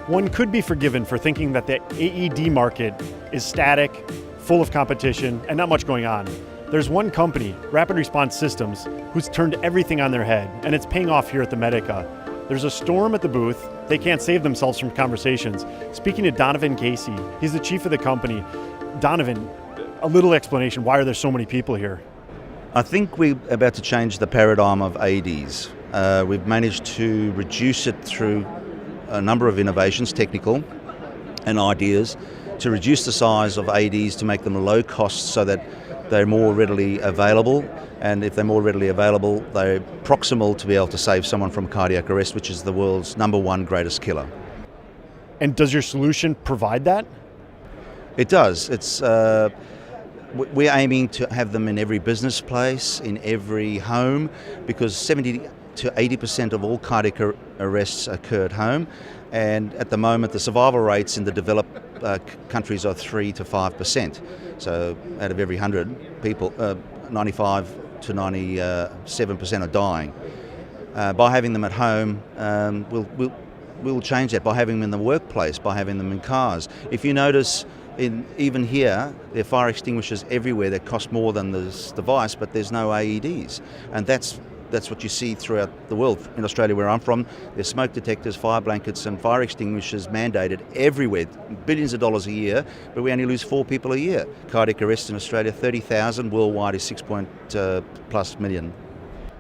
One could be forgiven for thinking that the AED market is static, full of competition, and not much going on. There's one company, Rapid Response Systems, who's turned everything on their head, and it's paying off here at the MEDICA. There's a storm at the booth. They can't save themselves from conversations. Speaking to Donovan Casey, he's the chief of the company. Donovan, a little explanation, why are there so many people here? I think we're about to change the paradigm of AEDs. We've managed to reduce it through a number of innovations, technical and ideas, to reduce the size of AEDs to make them low cost so that they're more readily available. And if they're more readily available, they're proximal to be able to save someone from cardiac arrest, which is the world's #1 greatest killer. And does your solution provide that? It does. We're aiming to have them in every business place, in every home, because 70 to 80% of all cardiac arrests occur at home. And at the moment, the survival rates in the developed countries are 3 to 5%. So out of every 100 people, 95 to 97% are dying. By having them at home, we'll change that. By having them in the workplace, by having them in cars. If you notice, even here, there are fire extinguishers everywhere that cost more than this device, but there's no AEDs. And that's what you see throughout the world. In Australia, where I'm from, there's smoke detectors, fire blankets and fire extinguishers mandated everywhere, billions of dollars a year, but we only lose 4 people a year. Cardiac arrest in Australia, 30,000, worldwide is 6+ million.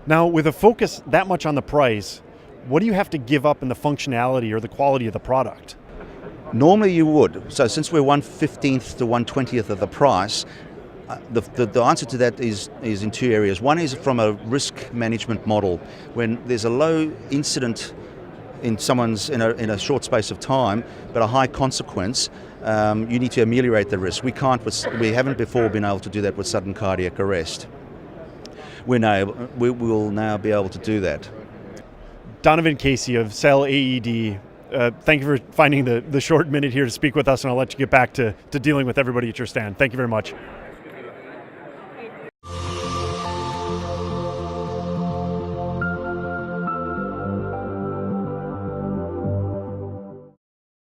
Now, with a focus that much on the price, what do you have to give up in the functionality or the quality of the product? Normally you would. So since we're 1/15th to 1/20th of the price, the answer to that is in 2 areas. One is from a risk management model. When there's a low incident in someone's in a short space of time, but a high consequence, you need to ameliorate the risk. We haven't before been able to do that with sudden cardiac arrest. We will now be able to do that. Donovan Casey of Cell AED, thank you for finding the short minute here to speak with us, and I'll let you get back to dealing with everybody at your stand. Thank you very much.